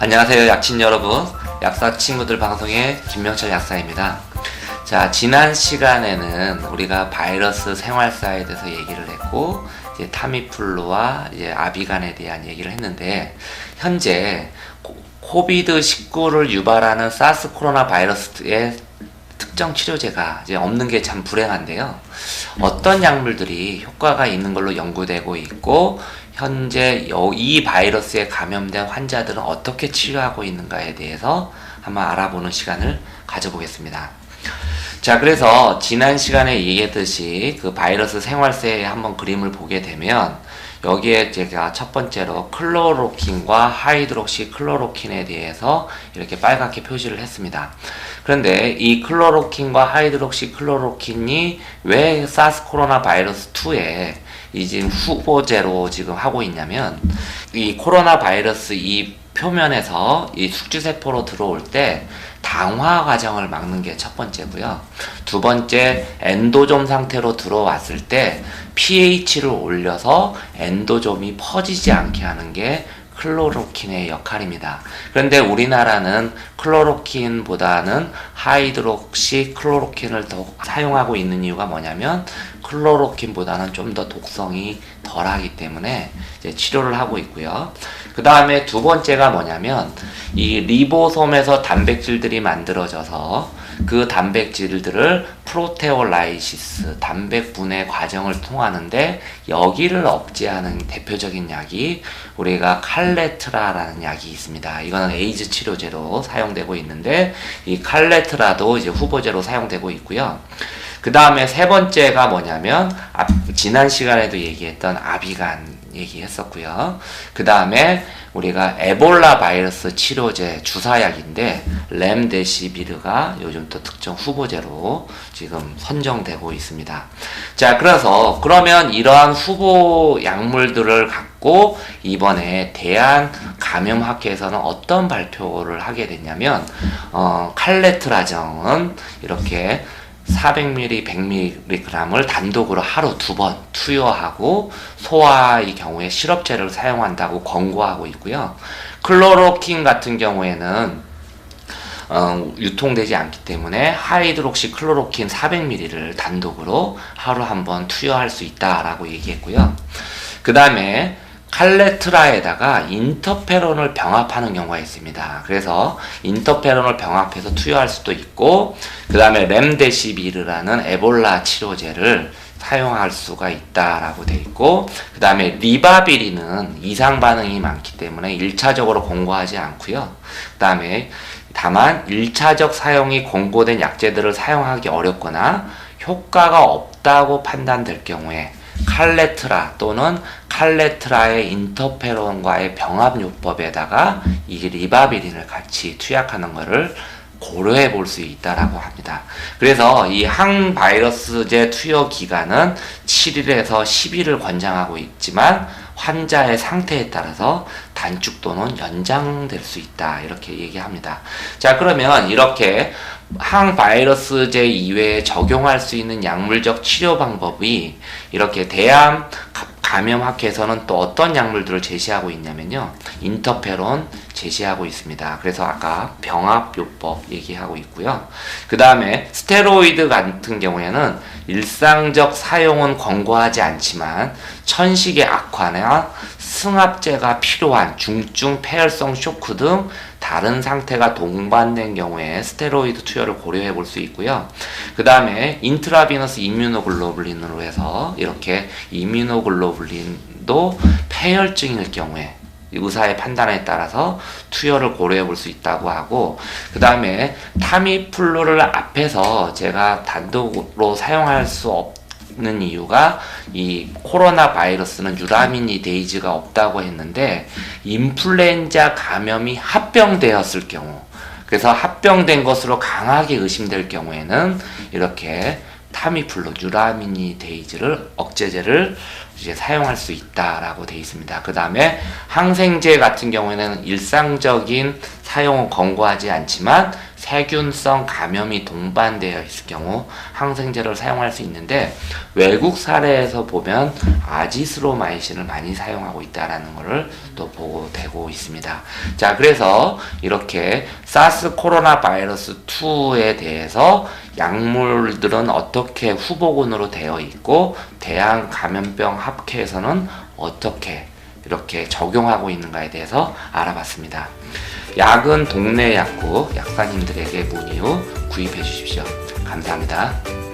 안녕하세요, 약친 여러분. 약사 친구들 방송의 김명철 약사입니다. 자, 지난 시간에는 우리가 바이러스 생활사에 대해서 얘기를 했고, 이제 타미플루와 이제 아비간에 대한 얘기를 했는데, 현재 코비드19를 유발하는 사스 코로나 바이러스의 특정 치료제가 이제 없는 게 참 불행한데요. 어떤 약물들이 효과가 있는 걸로 연구되고 있고, 현재 이 바이러스에 감염된 환자들은 어떻게 치료하고 있는가에 대해서 한번 알아보는 시간을 가져보겠습니다. 자, 그래서 지난 시간에 얘기했듯이 그 바이러스 생활세에 한번 그림을 보게 되면, 여기에 제가 첫 번째로 클로로킨과 하이드록시 클로로킨에 대해서 이렇게 빨갛게 표시를 했습니다. 그런데 이 클로로킨과 하이드록시 클로로킨이 왜 사스 코로나 바이러스 2에 이제 후보제로 지금 하고 있냐면, 이 코로나 바이러스 이 표면에서 이 숙주세포로 들어올 때 당화 과정을 막는 게 첫 번째고요. 두 번째, 엔도좀 상태로 들어왔을 때 pH를 올려서 엔도좀이 퍼지지 않게 하는 게 클로로킨의 역할입니다. 그런데 우리나라는 클로로킨보다는 하이드록시 클로로킨을 더 사용하고 있는 이유가 뭐냐면, 클로로킨보다는 좀 더 독성이 덜하기 때문에 이제 치료를 하고 있고요. 그 다음에 두 번째가 뭐냐면, 이 리보솜에서 단백질들이 만들어져서 그 단백질들을 프로테올라이시스, 단백 분해 과정을 통하는데, 여기를 억제하는 대표적인 약이 우리가 칼레트라라는 약이 있습니다. 이거는 에이즈 치료제로 사용되고 있는데, 이 칼레트라도 이제 후보제로 사용되고 있고요. 그 다음에 세 번째가 뭐냐면, 지난 시간에도 얘기했던 아비간 얘기했었고요. 그 다음에 우리가 에볼라 바이러스 치료제 주사약인데, 렘데시비르가 요즘 또 특정 후보제로 지금 선정되고 있습니다. 자, 그러면 이러한 후보 약물들을 갖고 이번에 대한감염학회에서는 어떤 발표를 하게 됐냐면, 칼레트라정은 이렇게 400ml, 100mg을 단독으로 하루 2번 투여하고 소화의 경우에 시럽제를 사용한다고 권고하고 있고요. 클로로킨 같은 경우에는 유통되지 않기 때문에 하이드록시 클로로킨 400ml를 단독으로 하루 한 번 투여할 수 있다라고 얘기했고요. 그 다음에 칼레트라에다가 인터페론을 병합하는 경우가 있습니다. 그래서 인터페론을 병합해서 투여할 수도 있고, 그 다음에 렘데시비르라는 에볼라 치료제를 사용할 수가 있다라고 돼 있고, 그 다음에 리바비리는 이상 반응이 많기 때문에 1차적으로 권고하지 않고요. 그 다음에 다만 1차적 사용이 권고된 약제들을 사용하기 어렵거나 효과가 없다고 판단될 경우에 칼레트라 또는 칼레트라의 인터페론과의 병합요법에다가 이 리바비린을 같이 투약하는 것을 고려해 볼 수 있다라고 합니다. 그래서 이 항바이러스제 투여 기간은 7일에서 10일을 권장하고 있지만, 환자의 상태에 따라서 단축 또는 연장될 수 있다, 이렇게 얘기합니다. 자, 그러면 이렇게 항바이러스제 이외에 적용할 수 있는 약물적 치료 방법이 이렇게 대한감염학회에서는 또 어떤 약물들을 제시하고 있냐면요, 인터페론 제시하고 있습니다. 그래서 아까 병합요법 얘기하고 있고요. 그 다음에 스테로이드 같은 경우에는 일상적 사용은 권고하지 않지만 천식의 악화나 승합제가 필요한 중증 폐혈성 쇼크 등 다른 상태가 동반된 경우에 스테로이드 투여를 고려해 볼 수 있고요. 그 다음에 인트라비너스 이뮤노글로불린으로 해서 이렇게 이뮤노글로불린도 폐혈증일 경우에 의사의 판단에 따라서 투여를 고려해 볼 수 있다고 하고, 그 다음에 타미플루를 앞에서 제가 단독으로 사용할 수 없는 이유가, 이 코로나 바이러스는 유라미니데이즈가 없다고 했는데, 인플루엔자 감염이 합병되었을 경우, 그래서 합병된 것으로 강하게 의심될 경우에는 이렇게 타미플루, 유라미니데이즈를 억제제를 이제 사용할 수 있다라고 되어 있습니다. 그 다음에 항생제 같은 경우에는 일상적인 사용은 권고하지 않지만 세균성 감염이 동반되어 있을 경우 항생제를 사용할 수 있는데, 외국 사례에서 보면 아지스로마이신을 많이 사용하고 있다라는 것을 또 보고되고 있습니다. 자, 그래서 이렇게 사스 코로나 바이러스 2에 대해서 약물들은 어떻게 후보군으로 되어 있고, 대한감염병 학회에서는 어떻게 이렇게 적용하고 있는가에 대해서 알아봤습니다. 약은 동네 약국 약사님들에게 문의 후 구입해 주십시오. 감사합니다.